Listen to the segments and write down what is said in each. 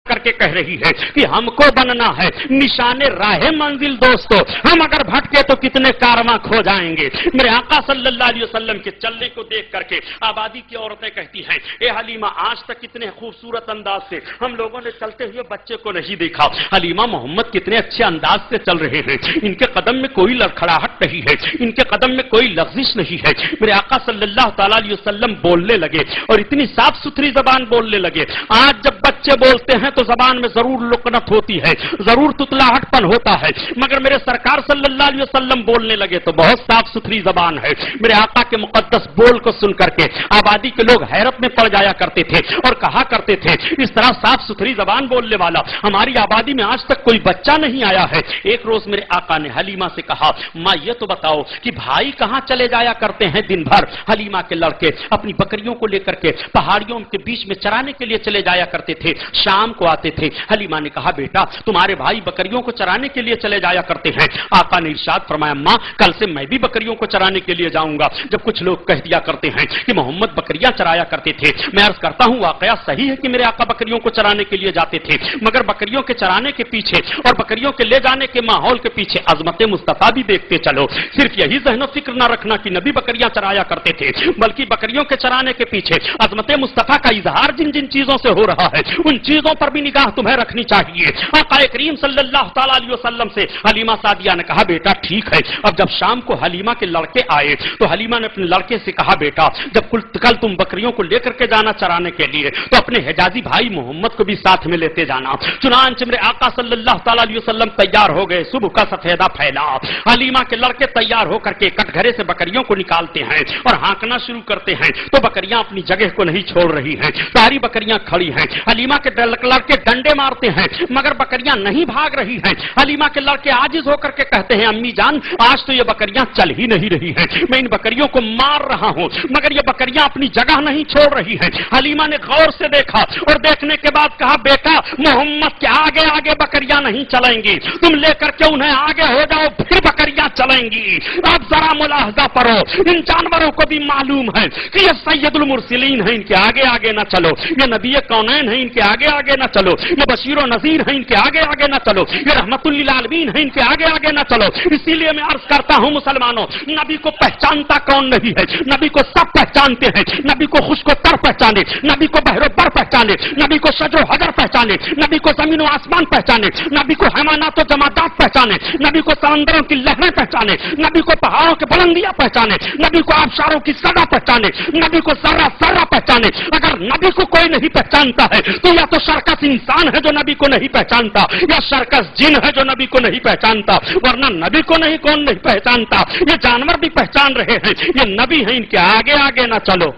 करके कह रही है कि हमको बनना है निशाने राह मंजिल दोस्तों, हम अगर भटके तो कितने कारवां खो जाएंगे। मेरे आका सल्लल्लाहु अलैहि वसल्लम के चलने को देख करके आबादी की औरतें कहती हैं, ए हलीमा आज तक कितने खूबसूरत अंदाज से हम लोगों ने चलते हुए बच्चे को नहीं देखा। हलीमा मोहम्मद कितने अच्छे अंदाज से चल रहे हैं, इनके कदम में कोई लड़खड़ाहट नहीं है, इनके कदम में कोई लग़ज़िश नहीं है। मेरे आका सल्लल्लाहु तआला अलैहि वसल्लम बोलने लगे और इतनी साफ सुथरी जबान बोलने लगे। आज जब बच्चे बोलते हैं तो जबान में जरूर लुकनत होती है, जरूर तुतलाहटपन होता है, मगर मेरे सरकार सल्लल्लाहु अलैहि वसल्लम बोलने लगे तो बहुत साफ सुथरी जबान है। मेरे आका के मुकद्दस बोल को सुन करके आबादी के लोग हैरत में पड़ जाया करते थे और कहा करते थे, इस तरह साफ सुथरी जबान बोलने वाला हमारी आबादी में आज तक कोई बच्चा नहीं आया है। एक रोज मेरे आका ने हलीमा से कहा, मां ये तो बताओ कि भाई कहां चले जाया करते हैं दिन भर। हलीमा के लड़के अपनी बकरियों को लेकर के पहाड़ियों के बीच में चराने के लिए चले जाया करते थे, शाम को आते थे। हलीमा ने कहा, बेटा तुम्हारे भाई बकरियों को चराने के लिए चले जाया करते हैं। आका ने इरशाद फरमाया, मां कल से मैं भी बकरियों को चराने के लिए जाऊंगा। जब कुछ लोग कह दिया करते हैं कि मोहम्मद बकरियां चराया करते थे, मैं अर्ज करता हूं वाकया सही है कि मेरे आका बकरियों को चराने के लिए जाते थे, मगर बकरियों के चराने के पीछे और बकरियों के ले जाने के माहौल के पीछे अजमत मुस्तफा भी देखते चलो। सिर्फ यही ज़हन फिक्र न रखना कि नबी बकरियां चराया करते थे, बल्कि बकरियों के चराने के पीछे अजमत मुस्तफा का इजहार जिन जिन चीजों से हो रहा है उन चीजों पर भी निगाह तुम्हें रखनी चाहिए। आका करीम सल्लल्लाहु तआला अलैहि वसल्लम से हलीमा सादिया ने कहा, बेटा ठीक है। अब जब शाम को हलीमा के लड़के आए तो हलीमा ने अपने लड़के से कहा, बेटा जब कल तुम बकरियों को लेकर के जाना चराने के लिए तो अपने हिजाजी भाई मोहम्मद को भी साथ में लेते जाना। चुनांचे मेरे आका सल्लल्लाहु तआला अलैहि वसल्लम तैयार हो गए, सुबह का सफेदा फैला। हलीमा के लड़के तैयार होकर के कटघरे से बकरियों को निकालते हैं और हाँकना शुरू करते हैं तो बकरियां अपनी जगह को नहीं छोड़ रही हैं, सारी बकरियां खड़ी हैं। हलीमा के लड़के डंडे मारते हैं मगर बकरियां नहीं भाग रही हैं। हलीमा के लड़के आजिज होकर के कहते हैं, अम्मी जान आज तो ये बकरियां चल ही नहीं रही हैं, मैं इन बकरियों को मार रहा हूं मगर ये बकरियां अपनी जगह नहीं छोड़ रही हैं। हलीमा ने गौर से देखा और देखने के बाद कहा, बेटा मोहम्मद के आगे आगे बकरियां नहीं चलेंगी, तुम लेकर के उन्हें आगे हो जाओ फिर बकरियां चलेंगी। अब जरा मुलाहजा करो, इन जानवरों को भी मालूम है कि ये सैयदुल मुरसलीन है, इनके आगे आगे न चलो, ये नबी कौनैन है, इनके आगे आगे न चलो, ये बशीर और नजीर है, इनके आगे आगे न चलो, ये रहमतुल लिल आलमीन है, इनके आगे आगे न चलो। इसीलिए मैं अर्ज करता हूं मुसलमानों, नबी को पहचानता कौन नहीं है? नबी को सब पहचानते हैं। नबी को खुश्को तर पहचाने, नबी को बहरो बर पहचाने, नबी को शजरो हजर पहचाने, नबी को जमीन व आसमान पहचाने, नबी को हैवानात व जमादात पहचाने, नबी को समंदरों की लहरें पहचाने, नबी को पहाड़ों की बुलंदियां पहचाने, नबी को आबशारों की सदा पहचाने, नबी को सर्रा सर्रा पहचाने। अगर नबी को कोई नहीं पहचानता है तो या तो सर्कस इंसान है जो नबी को नहीं पहचानता, या सर्कस जिन है जो नबी को नहीं पहचानता, वरना नबी को नहीं कौन नहीं पहचानता। ये जानवर भी पहचान रहे हैं ये नबी है, इनके आगे आगे ना चलो।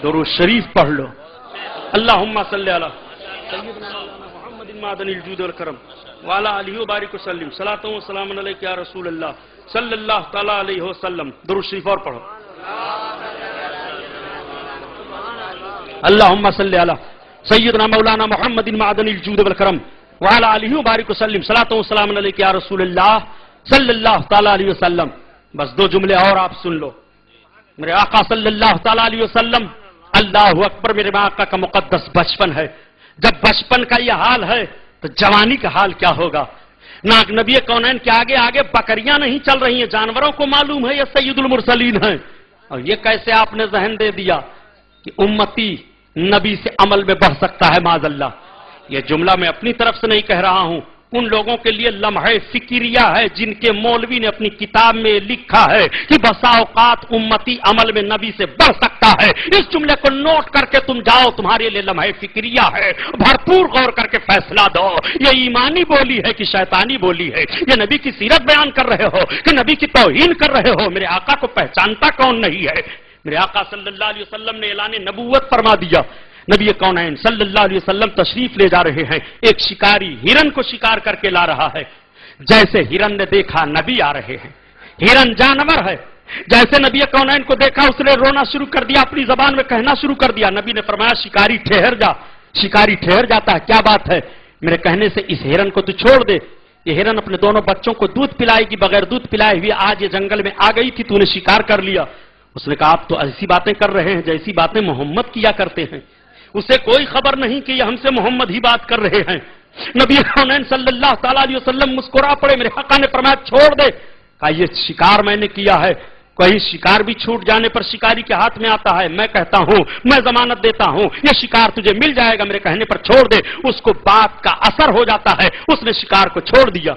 दुरूद शरीफ पढ़ लो, अल्लाहुम्मा सल्ली अला सय्यिदना मुहम्मदिन मादनिल जूद वल करम व अला आलिहि व बारिक वसल्लम सलातु व सलामुन अलैका या रसूल अल्लाह सल्लल्लाहु तआला अलैहि वसल्लम। दुरूद शरीफ और पढ़ो, अल्लाहुम्मा सल्ली अला सय्यिदना मौलाना मुहम्मदिन मादनिल जूद वल करम व अला आलिहि व बारिक वसल्लम सलातु व सलामुन अलैका या रसूल अल्लाह सल्लल्लाहु तआला अलैहि वसल्लम। बस दो जुमले और आप सुन लो। मेरे आका सल्लल्लाहु तआला अलैहि वसल्लम, अल्लाहु अकबर, मेरे आका का मुकद्दस बचपन है। जब बचपन का यह हाल है तो जवानी का हाल क्या होगा? नाग नबी कौनैन के आगे आगे बकरियां नहीं चल रही हैं, जानवरों को मालूम है ये सैयदुल मुरसलीन है। और ये कैसे आपने जहन दे दिया कि उम्मती नबी से अमल में बढ़ सकता है? माज़अल्लाह, ये जुमला मैं अपनी तरफ से नहीं कह रहा हूं, उन लोगों के लिए लम्हे फिक्रिया है जिनके मौलवी ने अपनी किताब में लिखा है कि बसा औकात उम्मती अमल में नबी से बढ़ सकता है। इस जुमले को नोट करके तुम जाओ, तुम्हारे लिए लम्हे फिक्रिया है, भरपूर गौर करके फैसला दो। ये ईमानी बोली है कि शैतानी बोली है? ये नबी की सीरत बयान कर रहे हो कि नबी की तौहीन कर रहे हो? मेरे आका को पहचानता कौन नहीं है? मेरे आका सल्लल्लाहु अलैहि वसल्लम ने ऐलान नबूवत फरमा दिया। नबी कौनैन सल्लल्लाहु अलैहि वसल्लम तशरीफ ले जा रहे हैं, एक शिकारी हिरन को शिकार करके ला रहा है। जैसे हिरन ने देखा नबी आ रहे हैं, हिरन जानवर है, जैसे नबी कौनैन को देखा उसने रोना शुरू कर दिया, अपनी जबान में कहना शुरू कर दिया। नबी ने फरमाया, शिकारी ठहर जा। शिकारी ठहर जाता है, क्या बात है? मेरे कहने से इस हिरन को तू छोड़ दे। ये हिरन अपने दोनों बच्चों को दूध पिलाएगी, बगैर दूध पिलाए हुए आज ये जंगल में आ गई थी, तूने शिकार कर लिया। उसने कहा, आप तो ऐसी बातें कर रहे हैं जैसी बातें मोहम्मद किया करते हैं। اسے کوئی خبر نہیں کہ یہ ہم سے محمد ہی بات کر رہے ہیں. نبی کونین صلی اللہ تعالی علیہ وسلم مسکرا پڑے. میرے آقا نے فرمایا چھوڑ دے. کہا یہ شکار میں نے کیا ہے, کہیں شکار بھی چھوٹ جانے پر شکاری کے ہاتھ میں آتا ہے. میں کہتا ہوں, میں ضمانت دیتا ہوں, یہ شکار تجھے مل جائے گا, میرے کہنے پر چھوڑ دے. اس کو بات کا اثر ہو جاتا ہے, اس نے شکار کو چھوڑ دیا.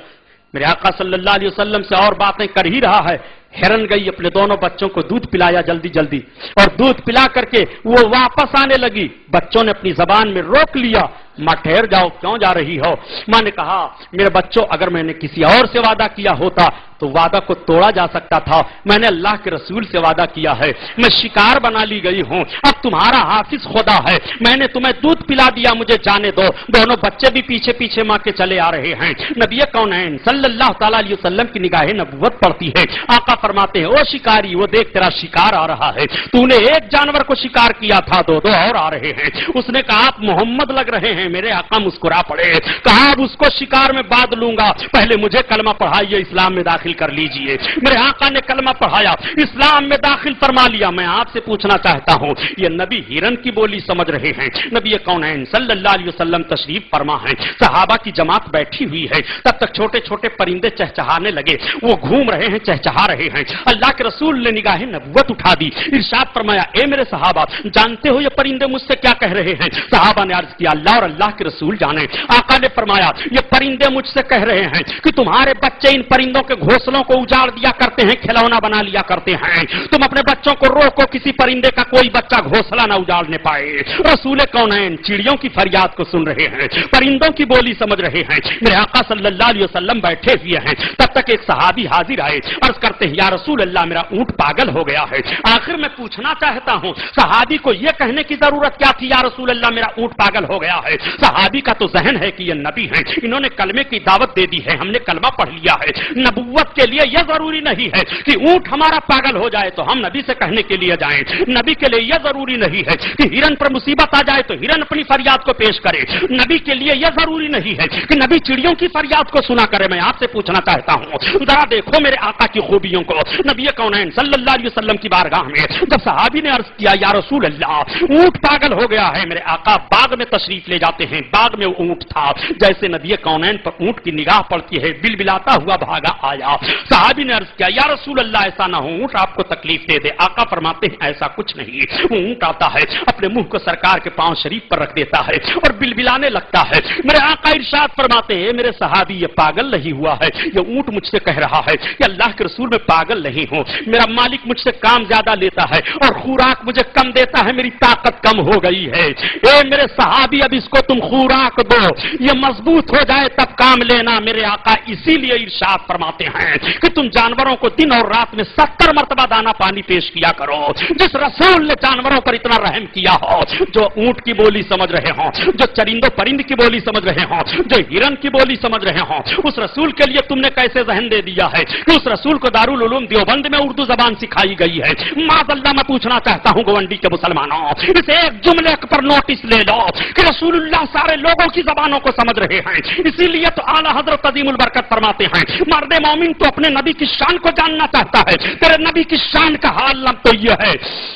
میرے آقا صلی اللہ علیہ وسلم سے اور باتیں کر ہی رہا ہے. ہرن گئی, اپنے دونوں بچوں کو دودھ پلایا جلدی جلدی, اور دودھ پلا کر کے وہ واپس آنے لگی. بچوں نے اپنی زبان میں روک لیا. ماں ٹھہر جاؤ, کیوں جا رہی ہو؟ ماں نے کہا میرے بچوں, اگر میں نے کسی اور سے وعدہ کیا ہوتا تو وعدہ کو توڑا جا سکتا تھا. میں نے اللہ کے رسول سے وعدہ کیا ہے, میں شکار بنا لی گئی ہوں. اب تمہارا حافظ خدا ہے, میں نے تمہیں دودھ پلا دیا, مجھے جانے دو. دونوں بچے بھی پیچھے پیچھے ماں کے چلے آ رہے ہیں. نبی کونین صلی اللہ تعالی علیہ وسلم کی نگاہ نبوت پڑتی ہے. آقا فرماتے ہیں, او شکاری, وہ دیکھ تیرا شکار آ رہا ہے. تو نے ایک جانور کو شکار کیا تھا, دو اور آ رہے ہیں. اس نے کہا آپ محمد لگ رہے ہیں. میرے آقا مسکرا پڑے. کہا اب اس کو شکار میں باندھ لوں گا, پہلے مجھے کلمہ پڑھائیے, اسلام میں داخل کر لیجئے. میرے آقا نے کلمہ پڑھایا, اسلام میں داخل فرما لیا. میں آپ سے پوچھنا چاہتا ہوں, یہ نبی ہرن کی بولی سمجھ رہے ہیں. نبی کونین صلی اللہ علیہ وسلم تشریف فرما ہے, صحابہ کی جماعت بیٹھی ہوئی ہے. تب تک چھوٹے چھوٹے پرندے چہچہانے لگے. وہ گھوم رہے ہیں, چہچہا رہے ہیں. اللہ کے رسول نے نگاہ نبوت اٹھا دی. ارشاد فرمایا, اے میرے صحابہ, جانتے ہو یہ پرندے مجھ سے کیا کہہ رہے ہیں؟ صحابہ نے عرض کیا, اللہ اور اللہ کے رسول جانے. آقا نے فرمایا, یہ پرندے مجھ سے کہہ رہے ہیں کہ تمہارے بچے ان پرندوں کے گھونسلوں کو اجاڑ دیا کرتے ہیں, کھلونا بنا لیا کرتے ہیں. تم اپنے بچوں کو روکو, کسی پرندے کا کوئی بچہ گھونسلہ نہ اجاڑنے پائے. رسول کونین چڑیوں کی فریاد کو سن رہے ہیں, پرندوں کی بولی سمجھ رہے ہیں. میرے آقا صلی اللہ علیہ وسلم بیٹھے ہوئے ہیں. تب تک ایک صحابی حاضر آئے, عرض کرتے ہیں, یا رسول اللہ, میرا اونٹ پاگل ہو گیا ہے. آخر میں پوچھنا چاہتا ہوں, صحابی کو یہ کہنے کی ضرورت کیا تھی, یا رسول اللہ میرا اونٹ پاگل ہو گیا ہے؟ صحابی کا تو ذہن ہے کہ یہ نبی ہیں, انہوں نے کلمے کی دعوت دے دی ہے, ہم نے کلمہ پڑھ لیا ہے. نبوت کے لیے یہ ضروری نہیں ہے کہ اونٹ ہمارا پاگل ہو جائے تو ہم نبی سے کہنے کے لیے جائیں. نبی کے لیے یہ ضروری نہیں ہے کہ ہرن پر مصیبت آ جائے تو ہرن اپنی فریاد کو پیش کرے. نبی کے لیے یہ ضروری نہیں ہے کہ نبی چڑیوں کی فریاد کو سنا کرے. میں آپ سے پوچھنا چاہتا ہوں, ذرا دیکھو میرے آقا کی خوبیوں کو. نبی کونین صلی اللہ علیہ وسلم کی بارگاہ میں جب صحابی نے عرض کیا, یا رسول اللہ, اونٹ پاگل ہو گیا ہے, میرے آقا باغ میں تشریف لے جاتے ہیں. باغ میں اونٹ تھا, جیسے نبی کونین پر اونٹ کی نگاہ پڑتی ہے, بلبلاتا ہوا بھاگا آیا. صحابی نے عرض کیا, یا رسول اللہ, ایسا نہ ہو, اونٹ آپ کو تکلیف دے دے. آقا فرماتے ہیں, ایسا کچھ نہیں. اونٹ آتا ہے, اپنے منہ کو سرکار کے پاؤں شریف پر رکھ دیتا ہے اور بلبلانے لگتا ہے. میرے آقا ارشاد فرماتے ہیں, میرے صحابی, یہ پاگل نہیں ہوا ہے, یہ اونٹ مجھ سے کہہ رہا ہے کہ اللہ کے رسول میں پاگل نہیں ہوں, میرا مالک مجھ سے کام زیادہ لیتا ہے اور خوراک مجھے کم دیتا ہے, میری طاقت کم ہو گئی ہے. اے میرے صحابی, اب اس کو تم خوراک دو, یہ مضبوط ہو جائے تب کام لینا. میرے آقا اسی لیے ارشاد فرماتے ہیں کہ تم جانوروں کو دن اور رات میں 70 مرتبہ دانا پانی پیش کیا کرو. جس رسول نے جانوروں پر اتنا رحم کیا ہو, جو اونٹ کی بولی سمجھ رہے ہوں, جو چرندوں پرند کی بولی سمجھ رہے ہوں, جو ہرن کی بولی سمجھ رہے ہوں, اس رسول کے لیے تم نے کیسے ذہن دے دیا ہے کہ اس رسول کو دارالعلوم دیوبند میں اردو زبان سکھائی گئی ہے. معاذ اللہ, میں پوچھنا چاہتا ہوں گوانڈی کے مسلمانوں, اس ایک جملے پر نوٹس لے لو کہ رسول اللہ سارے لوگوں کی زبانوں کو سمجھ رہے ہیں. اسی لیے تو اعلیٰ حضرت عظیم البرکت فرماتے ہیں, مرد مومن تو اپنے نبی کی شان کو جاننا چاہتا ہے. تیرے نبی کی شان کا حال تو یہ ہے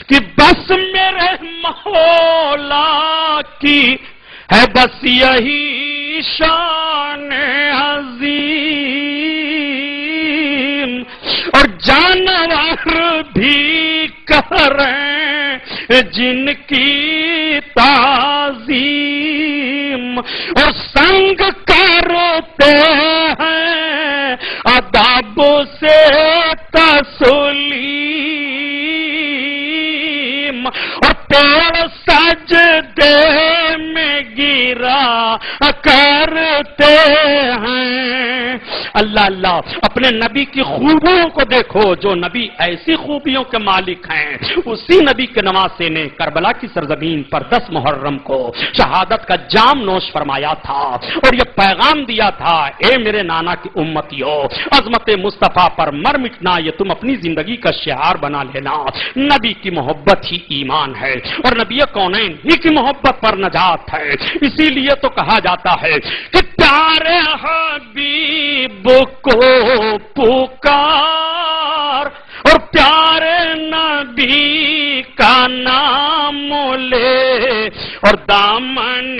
کہ بس میرے مولا کی ہے بس یہی شان عظیم, اور جانور بھی کریں جن کی تعظیم, اور سنگ کرتے ہیں ادب سے تسلیم, اور پیڑ سجدے میں گرا کرتے ہیں. اللہ اللہ, اپنے نبی کی خوبیوں کو دیکھو. جو نبی ایسی خوبیوں کے مالک ہیں, اسی نبی کے نواسے نے کربلا کی سرزمین پر 10 محرم کو شہادت کا جام نوش فرمایا تھا اور یہ پیغام دیا تھا, اے میرے نانا کی امتیوں, عظمت مصطفیٰ پر مر مٹنا یہ تم اپنی زندگی کا شعار بنا لینا. نبی کی محبت ہی ایمان ہے اور نبی کونین ہی کی محبت پر نجات ہے. اسی لیے تو کہا جاتا ہے کہ پیارے حبیب کو پکار اور پیارے نبی کا نام لے اور دامن